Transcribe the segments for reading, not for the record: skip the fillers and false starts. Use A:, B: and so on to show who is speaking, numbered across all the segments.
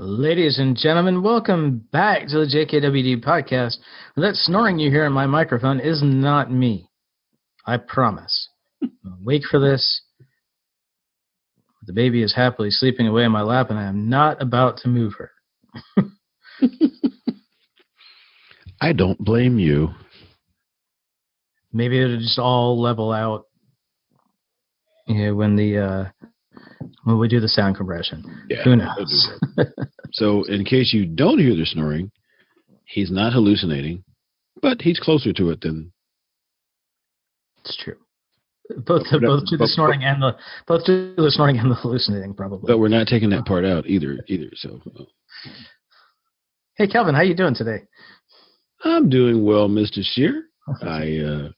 A: Ladies and gentlemen, welcome back to the JKWD podcast. That snoring you hear in my microphone is not me. I promise. I'm awake for this. The baby is happily sleeping away in my lap, and I am not about to move her.
B: I don't blame you.
A: Maybe it'll just all level out when we do the sound compression.
B: Yeah,
A: who knows?
B: So, in case you don't hear the snoring, he's not hallucinating, but he's closer to it than.
A: It's true. Both to the snoring and the hallucinating, probably.
B: But we're not taking that part out either. So.
A: Hey, Kelvin, how you doing today?
B: I'm doing well, Mr. Shear. I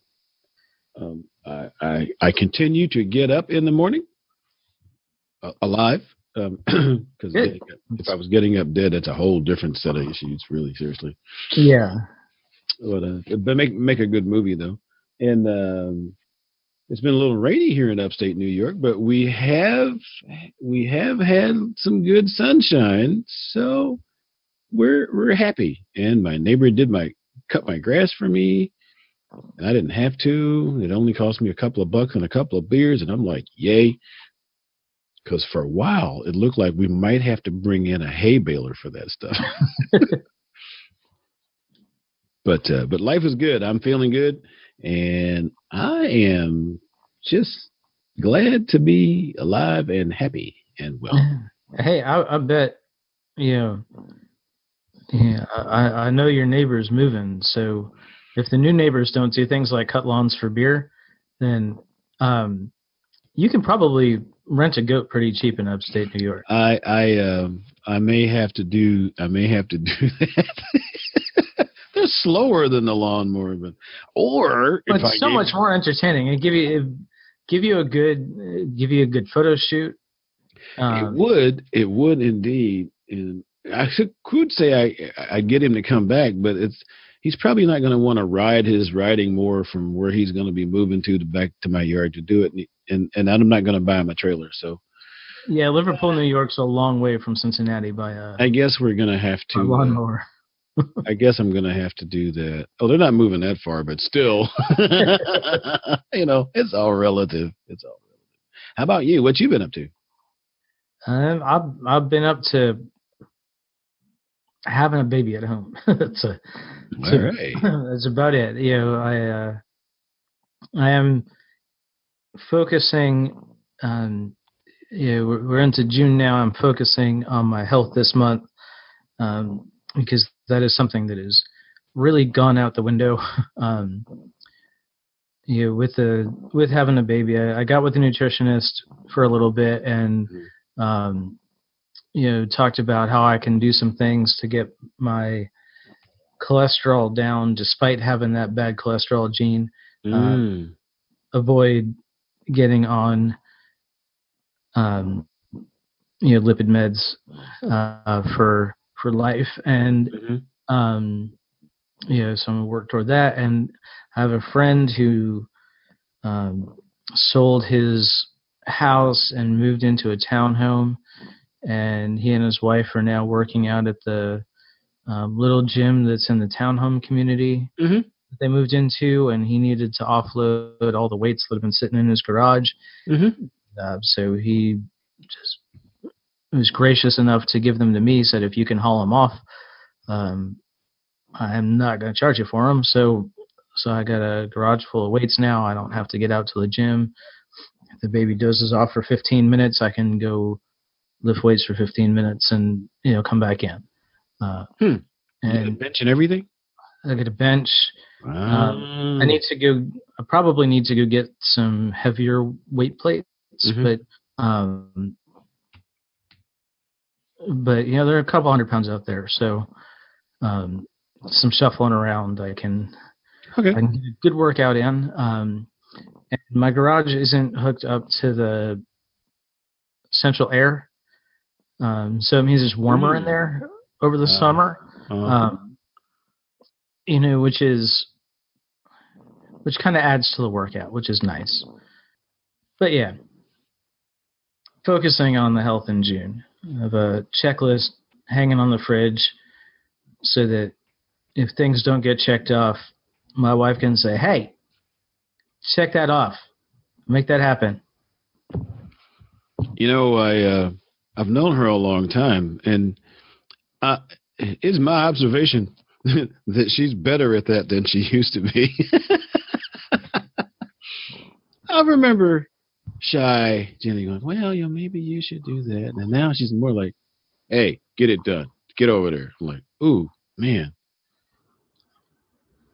B: continue to get up in the morning alive. Because if I was getting up dead, that's a whole different set of issues. Really, seriously.
A: Yeah.
B: But make a good movie though, and it's been a little rainy here in upstate New York, but we have had some good sunshine, so we're happy. And my neighbor cut my grass for me, and I didn't have to. It only cost me a couple of bucks and a couple of beers, and I'm like, yay. Because for a while, it looked like we might have to bring in a hay baler for that stuff. But life is good. I'm feeling good, and I am just glad to be alive and happy and well.
A: Hey, I bet, I know your neighbor's moving, so if the new neighbors don't do things like cut lawns for beer, then you can probably rent a goat pretty cheap in upstate New York.
B: I may have to do that. They're slower than the lawnmower, but
A: it's so much more entertaining and give you a good photo shoot.
B: It would indeed, and I could say I get him to come back, but he's probably not going to want to ride his riding mower from where he's going to be moving to back to my yard to do it. And I'm not going to buy him a trailer. So,
A: yeah, Liverpool, New York's a long way from Cincinnati by
B: I guess we're going to have to
A: lawnmower.
B: I guess I'm going to have to do that. Oh, they're not moving that far, but still, it's all relative. How about you? What you been up to?
A: I've been up to having a baby at home.
B: All right.
A: That's about it. I am focusing on, we're into June now. I'm focusing on my health this month because that is something that has really gone out the window. With having a baby, I got with a nutritionist for a little bit and, talked about how I can do some things to get my cholesterol down despite having that bad cholesterol gene. Avoid getting on lipid meds for life, and so I'm gonna work toward that. And I have a friend who sold his house and moved into a townhome, and he and his wife are now working out at the little gym that's in the townhome community that they moved into, and he needed to offload all the weights that have been sitting in his garage. So he just was gracious enough to give them to me. Said, if you can haul them off, I'm not going to charge you for them. So I got a garage full of weights now. I don't have to get out to the gym. If the baby dozes off for 15 minutes, I can go lift weights for 15 minutes and come back in.
B: And a bench and everything.
A: I get a bench.
B: Wow.
A: I probably need to go get some heavier weight plates, but there are a couple 100 pounds out there, so some shuffling around I can get a good workout in. And my garage isn't hooked up to the central air, so it means it's warmer in there over the summer. Which kind of adds to the workout, which is nice. But yeah, focusing on the health in June. I have a checklist hanging on the fridge so that if things don't get checked off, my wife can say, hey, check that off. Make that happen.
B: You know, I've known her a long time, and it's my observation that she's better at that than she used to be. I remember shy Jenny going, well, maybe you should do that. And now she's more like, hey, get it done. Get over there. I'm like, ooh, man.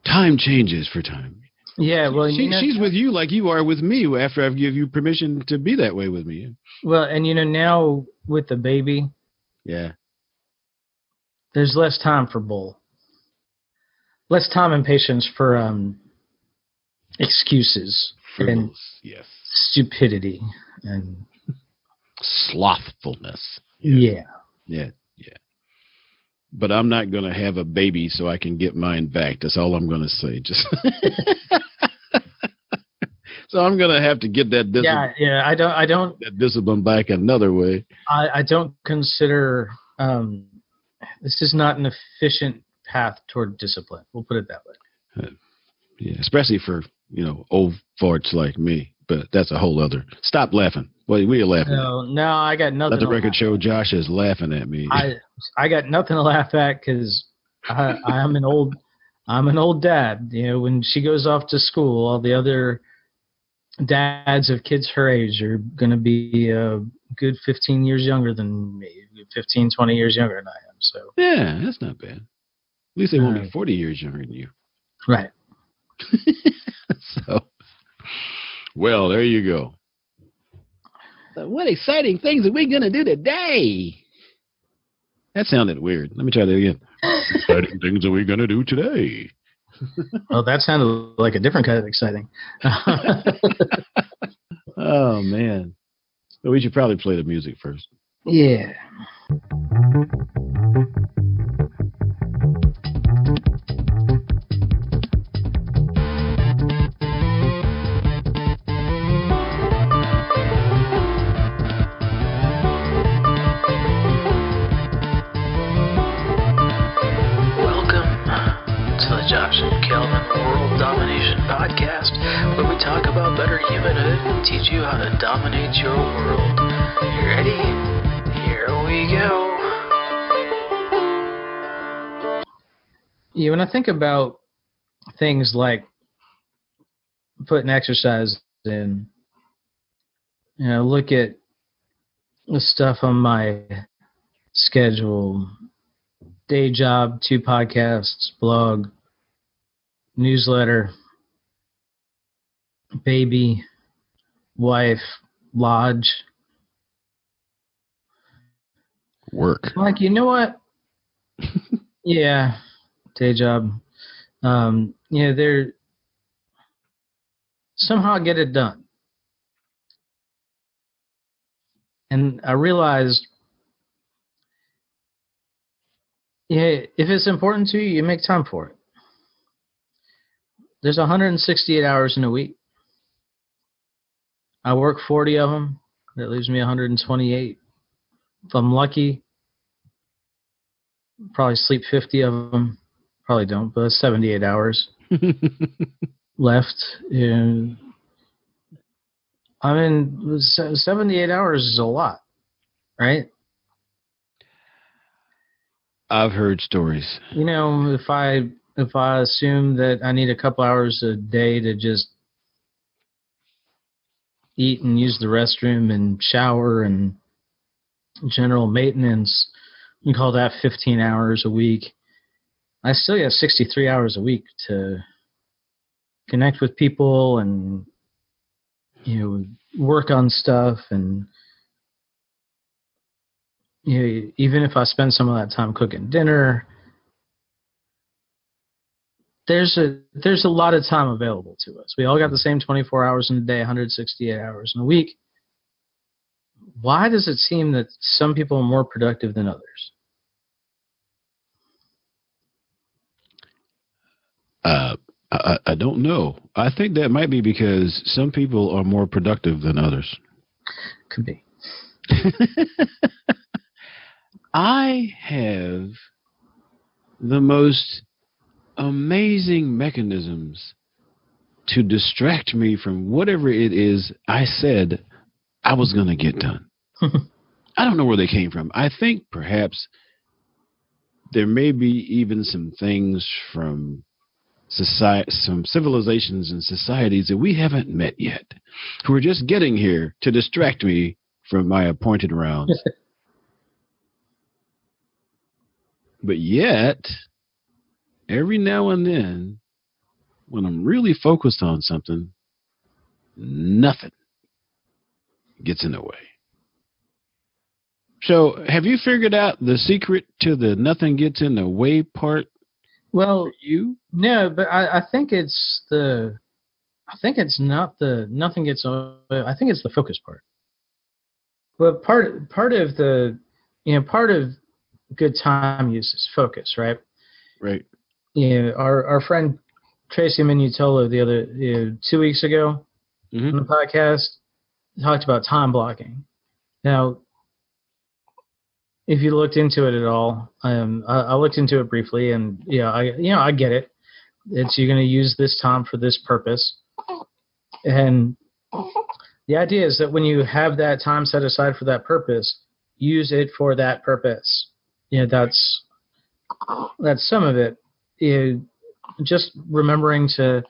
B: Time changes for time.
A: Yeah, well,
B: she's with you like you are with me after I've given you permission to be that way with me.
A: Well, and now with the baby,
B: yeah,
A: there's less time for bull, less time and patience for excuses and stupidity and
B: slothfulness.
A: Yeah.
B: But I'm not going to have a baby so I can get mine back. That's all I'm going to say. Just so I'm going to have to get that discipline.
A: Yeah. I don't
B: that discipline back another way.
A: I don't consider this is not an efficient path toward discipline. We'll put it that way.
B: Yeah, especially for old farts like me. But that's a whole other. Stop laughing. What are you laughing at?
A: No, I got nothing.
B: Let the record show Josh is laughing at me.
A: I got nothing to laugh at because I'm an old dad. When she goes off to school, all the other dads of kids her age are going to be a good 15 years younger than me, 15, 20 years younger than I am. So
B: yeah, that's not bad. At least they won't be 40 years younger than you.
A: Right.
B: So, well, there you go. So what exciting things are we going to do today? That sounded weird. Let me try that again. Exciting things are we going to do today?
A: Well, that sounded like a different kind of exciting.
B: Oh, man. So we should probably play the music first.
A: Yeah. Teach you how to dominate your world. You ready? Here we go. Yeah, when I think about things like putting exercise in, look at the stuff on my schedule, day job, 2 podcasts, blog, newsletter, baby, wife, lodge,
B: work.
A: Like, you know what? Yeah, day job. They're somehow get it done. And I realized, if it's important to you, you make time for it. There's 168 hours in a week. I work 40 of them. That leaves me 128. If I'm lucky, probably sleep 50 of them. Probably don't, but 78 hours left. And 78 hours is a lot, right?
B: I've heard stories.
A: If I assume that I need a couple hours a day to just eat and use the restroom and shower and general maintenance, you call that 15 hours a week. I still got 63 hours a week to connect with people and work on stuff, and even if I spend some of that time cooking dinner, there's a lot of time available to us. We all got the same 24 hours in a day, 168 hours in a week. Why does it seem that some people are more productive than others?
B: I don't know. I think that might be because some people are more productive than others.
A: Could be.
B: I have the most amazing mechanisms to distract me from whatever it is I said I was going to get done. I don't know where they came from. I think perhaps there may be even some things from society, some civilizations and societies that we haven't met yet, who are just getting here to distract me from my appointed rounds. But yet, every now and then, when I'm really focused on something, nothing gets in the way. So, have you figured out the secret to the nothing gets in the way part?
A: Well,
B: you?
A: No, but I think it's not the nothing gets. I think it's the focus part. But part of the, part of good time use is focus, right?
B: Right.
A: Our friend Tracey Minutolo the other 2 weeks ago on the podcast talked about time blocking. Now, if you looked into it at all, I looked into it briefly, and I get it. It's you're going to use this time for this purpose, and the idea is that when you have that time set aside for that purpose, use it for that purpose. That's some of it. Just remembering to,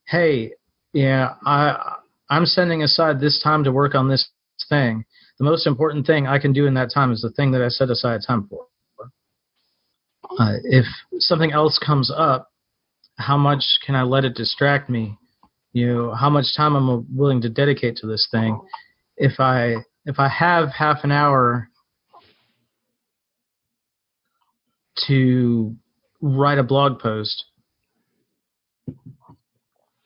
A: hey, I'm setting aside this time to work on this thing. The most important thing I can do in that time is the thing that I set aside time for. If something else comes up, how much can I let it distract me? How much time I'm willing to dedicate to this thing. If I have half an hour to write a blog post,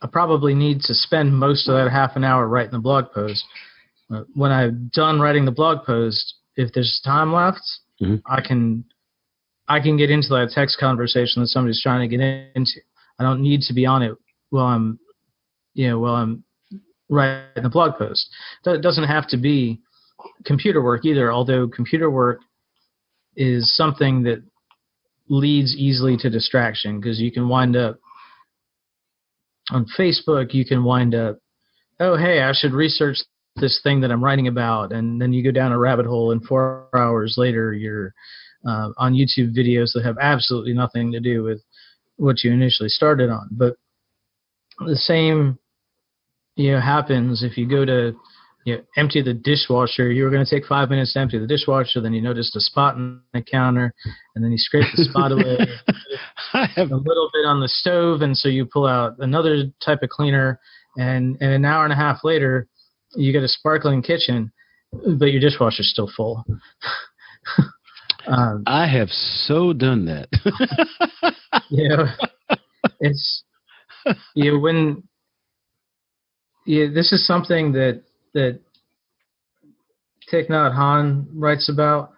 A: I probably need to spend most of that half an hour writing the blog post. When I'm done writing the blog post, if there's time left, I can get into that text conversation that somebody's trying to get into. I don't need to be on it while I'm writing the blog post. It doesn't have to be computer work either, although computer work is something that leads easily to distraction, because you can wind up on Facebook, you can wind up, oh, hey, I should research this thing that I'm writing about, and then you go down a rabbit hole, and 4 hours later you're on YouTube videos that have absolutely nothing to do with what you initially started on. But the same happens if you go to empty the dishwasher. You were going to take 5 minutes to empty the dishwasher, then you noticed a spot on the counter, and then you scrape the spot away. A little bit on the stove, and so you pull out another type of cleaner, and an hour and a half later you get a sparkling kitchen, but your dishwasher's still full.
B: I have so done that.
A: It's when this is something that Thich Nhat Hanh writes about.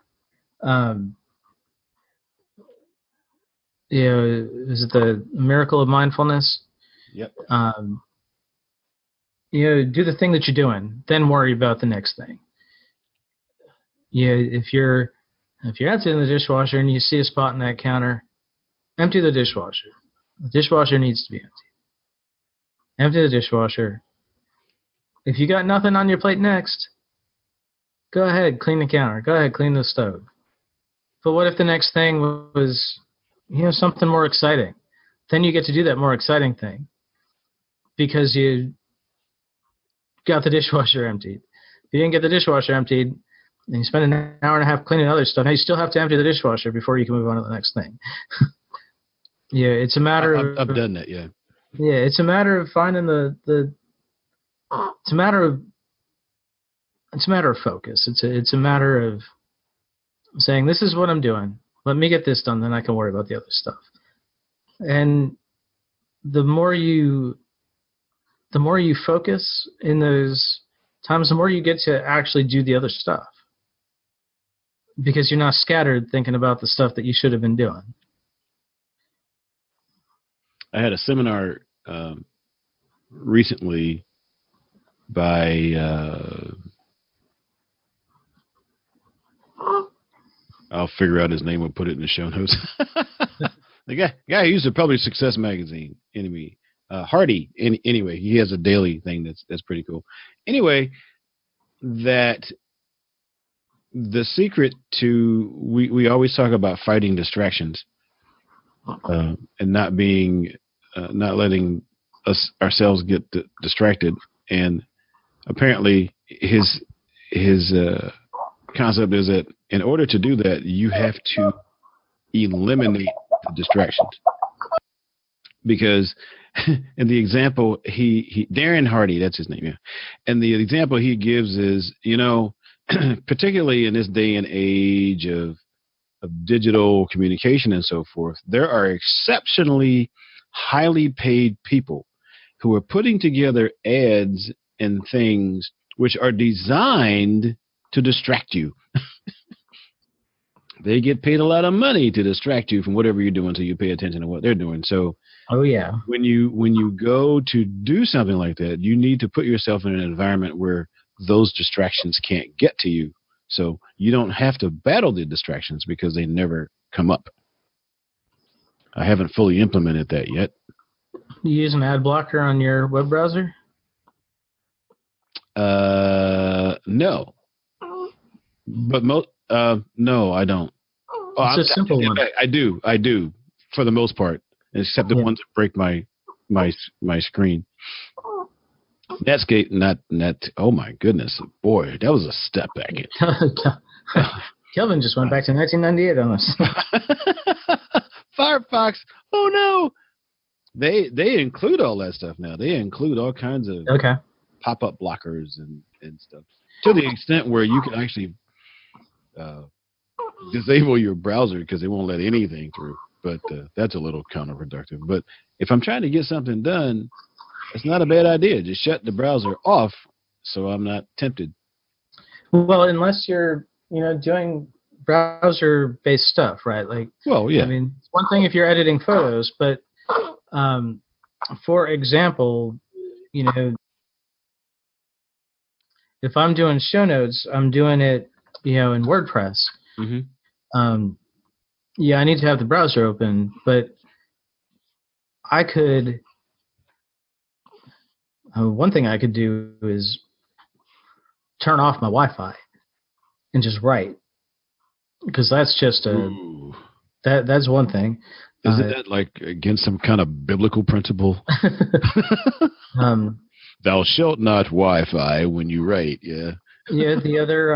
A: Is it the miracle of mindfulness?
B: Yep.
A: Do the thing that you're doing, then worry about the next thing. If you're emptying the dishwasher and you see a spot in that counter, empty the dishwasher. The dishwasher needs to be empty. Empty the dishwasher. If you got nothing on your plate next, go ahead, clean the counter. Go ahead, clean the stove. But what if the next thing was, something more exciting? Then you get to do that more exciting thing because you got the dishwasher emptied. If you didn't get the dishwasher emptied, and you spend an hour and a half cleaning other stuff, now you still have to empty the dishwasher before you can move on to the next thing. It's a matter of...
B: I've done that, yeah.
A: Yeah, it's a matter of finding it's a matter of focus. It's a matter of saying, this is what I'm doing. Let me get this done, then I can worry about the other stuff. And the more you focus in those times, the more you get to actually do the other stuff, because you're not scattered thinking about the stuff that you should have been doing.
B: I had a seminar recently by I'll figure out his name and put it in the show notes. The guy who used to publish Success Magazine, enemy. Hardy. Anyway, he has a daily thing that's pretty cool. Anyway, that the secret to we always talk about fighting distractions and not letting ourselves get distracted. And apparently, his concept is that in order to do that, you have to eliminate the distractions. Because in the example, he Darren Hardy, that's his name, yeah. And the example he gives is, particularly in this day and age of digital communication and so forth, there are exceptionally highly paid people who are putting together ads and things which are designed to distract you. They get paid a lot of money to distract you from whatever you're doing, so you pay attention to what they're doing. So,
A: oh yeah,
B: when you go to do something like that, you need to put yourself in an environment where those distractions can't get to you. So you don't have to battle the distractions because they never come up. I haven't fully implemented that yet.
A: You use an ad blocker on your web browser?
B: No. But no, I don't.
A: It's a simple one.
B: I do for the most part, except the ones that break my screen. Netscape, not. Oh my goodness, boy, that was a step back.
A: Kelvin just went back to 1998 on us.
B: Firefox. Oh no, they include all that stuff now. They include all kinds of pop-up blockers and stuff, to the extent where you can actually disable your browser because they won't let anything through. But that's a little counterproductive. But if I'm trying to get something done, it's not a bad idea. Just shut the browser off so I'm not tempted.
A: Well, unless you're, doing browser-based stuff, right? Like,
B: well, yeah.
A: I mean, it's one thing if you're editing photos, but for example, if I'm doing show notes, I'm doing it, in WordPress. Mm-hmm. Yeah, I need to have the browser open, but I could. One thing I could do is turn off my Wi-Fi and just write, because that's just that's one thing.
B: Isn't that like against some kind of biblical principle? Thou shalt not Wi-Fi when you write. Yeah.
A: Yeah. The other,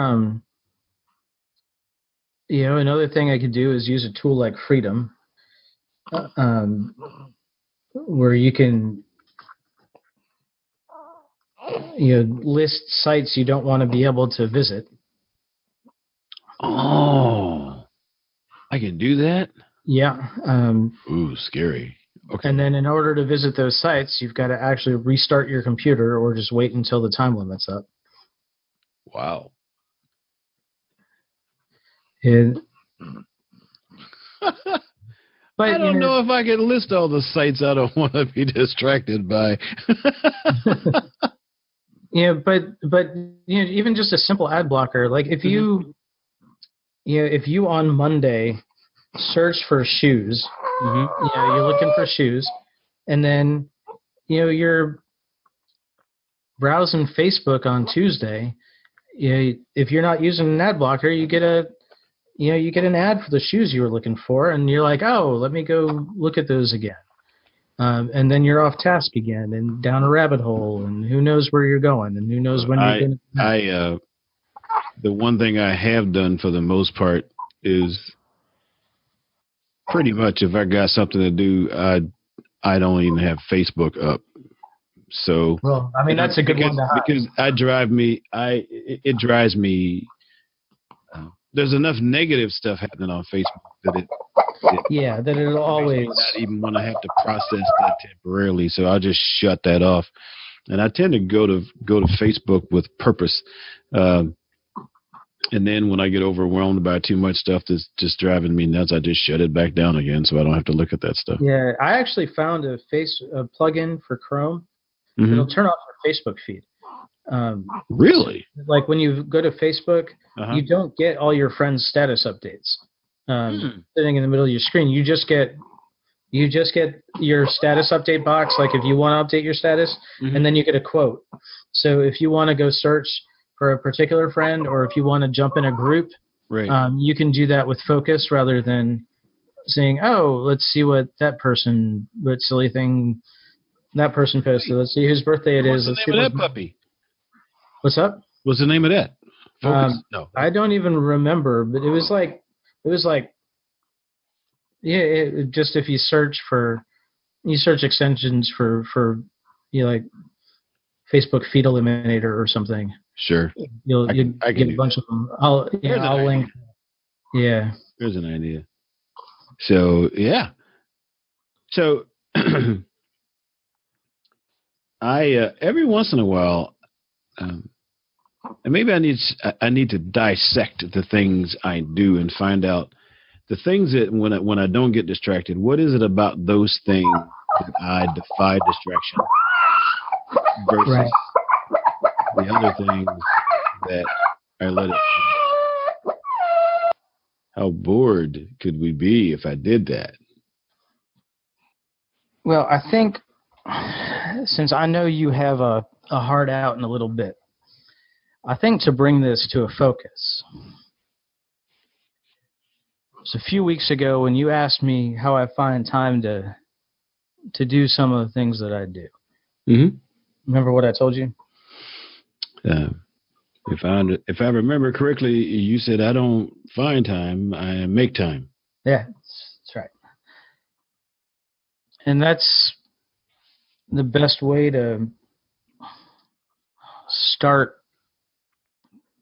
A: another thing I could do is use a tool like Freedom, where you can. List sites you don't want to be able to visit.
B: Oh, I can do that?
A: Yeah.
B: Ooh, scary. Okay.
A: And then in order to visit those sites, you've got to actually restart your computer or just wait until the time limit's up.
B: Wow. But I don't know if I can list all the sites I don't want to be distracted by.
A: Yeah, but even just a simple ad blocker, like if you if you on Monday search for shoes, you're looking for shoes, and then you're browsing Facebook on Tuesday, if you're not using an ad blocker, you get an ad for the shoes you were looking for, and you're like, oh, let me go look at those again. And then you're off task again and down a rabbit hole, and who knows where you're going, and who knows when you're going to.
B: The one thing I have done for the most part is pretty much if I got something to do, I don't even have Facebook up. So,
A: well, I mean, that's a good one to have.
B: Because it drives me. There's enough negative stuff happening on Facebook that
A: that it'll always
B: not even want to have to process that temporarily. So I'll just shut that off, and I tend to go to Facebook with purpose. And then when I get overwhelmed by too much stuff that's just driving me nuts, I just shut it back down again, so I don't have to look at that stuff.
A: Yeah, I actually found a plugin for Chrome. Mm-hmm. It'll turn off your Facebook feed.
B: Really?
A: Like when you go to Facebook, you don't get all your friends' status updates sitting in the middle of your screen. You just get your status update box, like if you want to update your status, and then you get a quote. So if you want to go search for a particular friend, or if you want to jump in a group, you can do that with focus rather than saying, oh, let's see what silly thing that person posted. Let's see whose birthday it is.
B: What's the name of that puppy?
A: What's up?
B: What's the name of that? Focus? No.
A: I don't even remember, but it was like, just if you search extensions for like Facebook Feed Eliminator or something.
B: Sure.
A: You'll get a bunch of them. I'll link. Yeah.
B: There's an idea. So, yeah. So, I every once in a while, and maybe I need to dissect the things I do and find out the things that when I don't get distracted, what is it about those things that I defy distraction versus the other things that I let it. How bored could we be if I did that?
A: Well, I think since I know you have a heart out in a little bit, I think to bring this to a focus. So a few weeks ago when you asked me how I find time to do some of the things that I do. Remember what I told you?
B: If I remember correctly, you said I don't find time, I make time.
A: Yeah, that's right. And that's the best way to start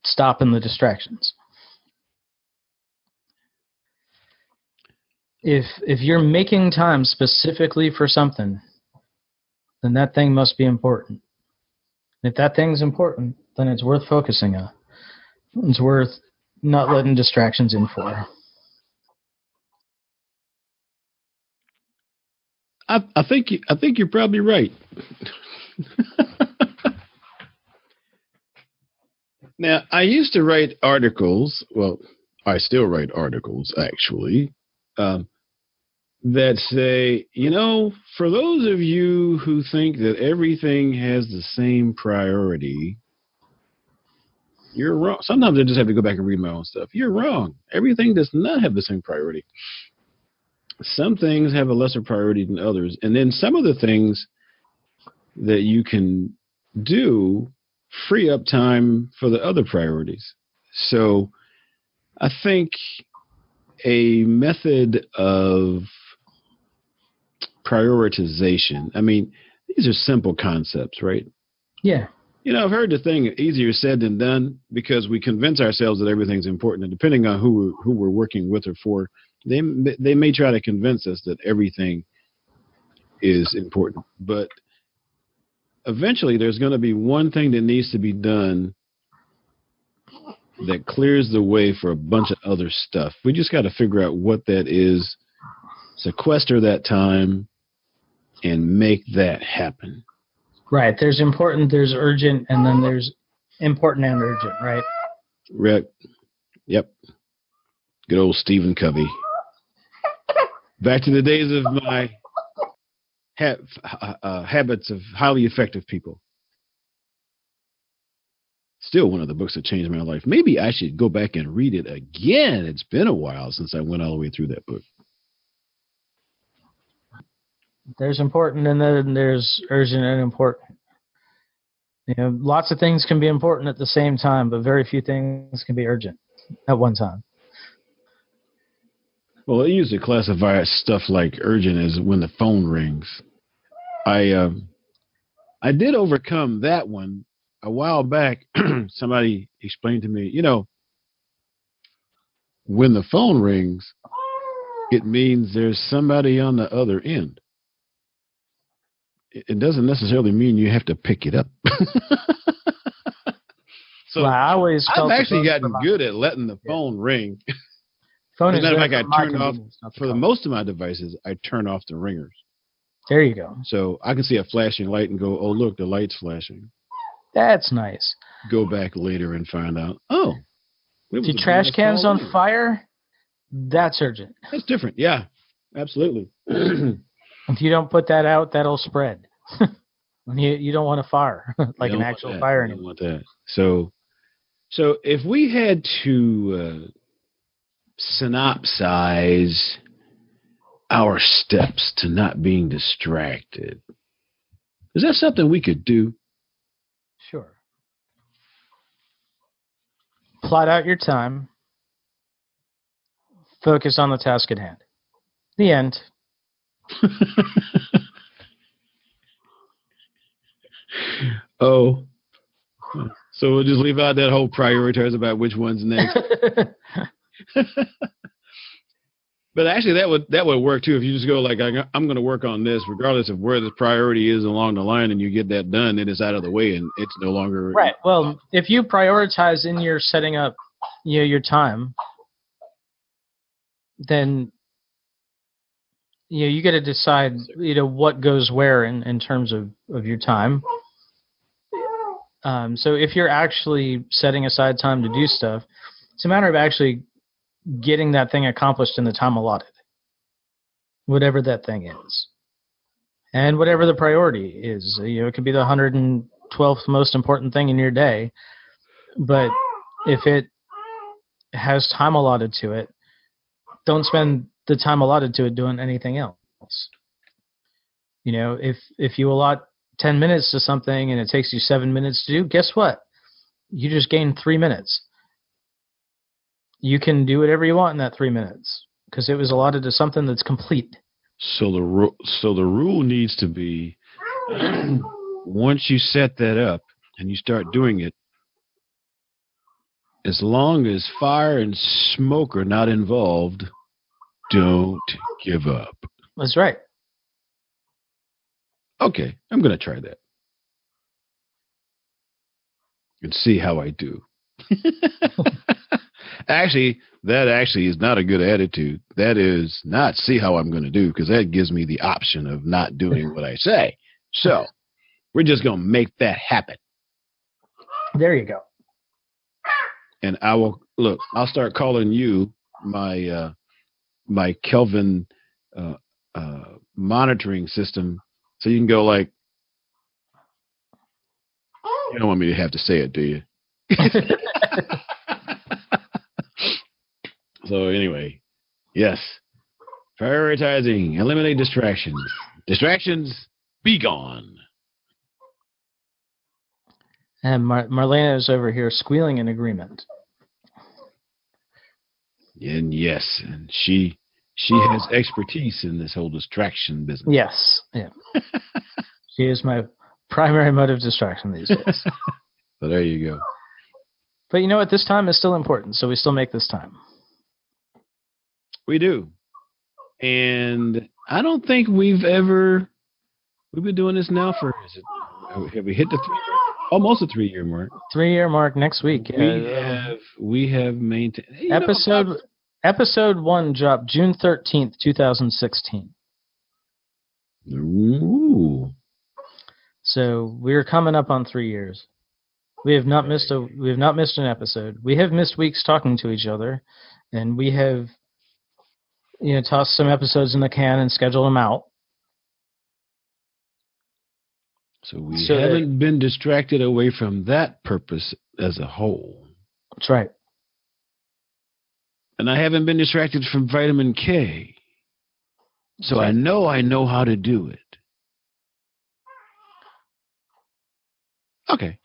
A: stopping the distractions. If you're making time specifically for something, then that thing must be important. If that thing's important, then it's worth focusing on. It's worth not letting distractions in for.
B: I think you're probably right. Now, I used to write articles. Well, I still write articles, actually, that say, for those of you who think that everything has the same priority, you're wrong. Sometimes I just have to go back and read my own stuff. You're wrong. Everything does not have the same priority. Some things have a lesser priority than others. And then some of the things that you can do free up time for the other priorities. So I think a method of prioritization, I mean, these are simple concepts, right?
A: Yeah.
B: I've heard the thing easier said than done because we convince ourselves that everything's important. And depending on who we're working with or for, they may try to convince us that everything is important. But eventually there's going to be one thing that needs to be done that clears the way for a bunch of other stuff. We just got to figure out what that is, sequester that time, and make that happen.
A: Right. There's important, there's urgent, and then there's important and urgent, right?
B: Right. Yep. Good old Stephen Covey. Back to the days of my habits of highly effective people. Still one of the books that changed my life. Maybe I should go back and read it again. It's been a while since I went all the way through that book.
A: There's important and then there's urgent and important. Lots of things can be important at the same time, but very few things can be urgent at one time.
B: Well, I usually classify stuff like urgent as when the phone rings. I did overcome that one a while back. Somebody explained to me, when the phone rings, it means there's somebody on the other end. It doesn't necessarily mean you have to pick it up. So
A: well, I've
B: actually gotten good at letting the phone ring.
A: Phone
B: As a matter of fact,
A: I
B: turn off for the most of my devices. I turn off the ringers.
A: There you go.
B: So I can see a flashing light and go, "Oh, look, the light's flashing."
A: That's nice.
B: Go back later and find out, oh.
A: If trash cans on fire, that's urgent.
B: That's different. Yeah, absolutely.
A: If you don't put that out, that'll spread. You don't want a fire, like an actual fire anymore.
B: You don't want that. So if we had to synopsize our steps to not being distracted, is that something we could do?
A: Sure. Plot out your time. Focus on the task at hand. The end.
B: Oh. So we'll just leave out that whole prioritize about which one's next. But actually, that would work too. If you just go like, I'm going to work on this, regardless of where the priority is along the line, and you get that done, then it's out of the way, and it's no longer
A: right. Well, if you prioritize in your setting up, your time, then you got to decide, what goes where in terms of your time. So if you're actually setting aside time to do stuff, it's a matter of actually getting that thing accomplished in the time allotted, whatever that thing is, and whatever the priority is. It could be the 112th most important thing in your day, but if it has time allotted to it, don't spend the time allotted to it doing anything else. If you allot 10 minutes to something and it takes you 7 minutes to do, guess what? You just gained 3 minutes. You can do whatever you want in that 3 minutes because it was allotted to something that's complete.
B: So the rule needs to be once you set that up and you start doing it, as long as fire and smoke are not involved, don't give up.
A: That's right.
B: Okay, I'm going to try that and see how I do. Actually, that is not a good attitude. That is not see how I'm going to do, because that gives me the option of not doing what I say. So we're just going to make that happen.
A: There you go.
B: And I'll start calling you my Kelvin monitoring system, so you can go like, you don't want me to have to say it, do you? So anyway, yes, prioritizing, eliminate distractions. Distractions, be gone.
A: And Marlena is over here squealing in agreement.
B: And yes, and she has expertise in this whole distraction business.
A: Yes, yeah. She is my primary mode of distraction these days.
B: So there you go.
A: But you know what? This time is still important, so we still make this time.
B: We do. And I don't think we've been doing this now for, have we hit the almost a 3-year mark?
A: 3-year mark next week.
B: We have maintained.
A: Episode 1 dropped June 13th, 2016.
B: Ooh.
A: So we're coming up on 3 years. We have not missed an episode. We have missed weeks talking to each other, and we have tossed some episodes in the can and scheduled them out.
B: So we haven't been distracted away from that purpose as a whole.
A: That's right.
B: And I haven't been distracted from vitamin K. So I know how to do it. Okay.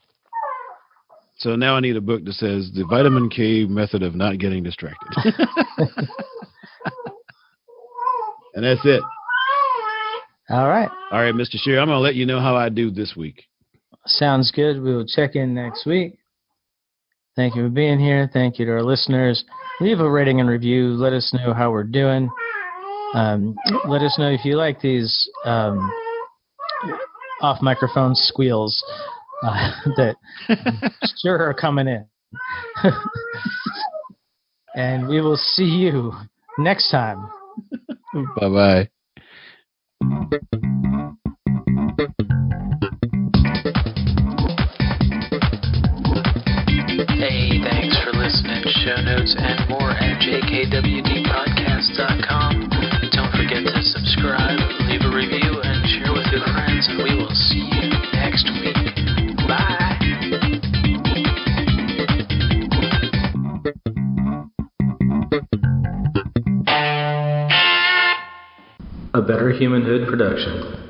B: So now I need a book that says the vitamin K method of not getting distracted. And that's it.
A: All right.
B: All right, Mr. Shear, I'm going to let you know how I do this week.
A: Sounds good. We will check in next week. Thank you for being here. Thank you to our listeners. Leave a rating and review. Let us know how we're doing. Let us know if you like these off-microphone squeals that sure are coming in. And we will see you next time.
B: Bye-bye.
A: news and more at jkwdpodcast.com. Don't forget to subscribe, leave a review, and share with your friends, and we will see you next week. Bye! A Better Humanhood production.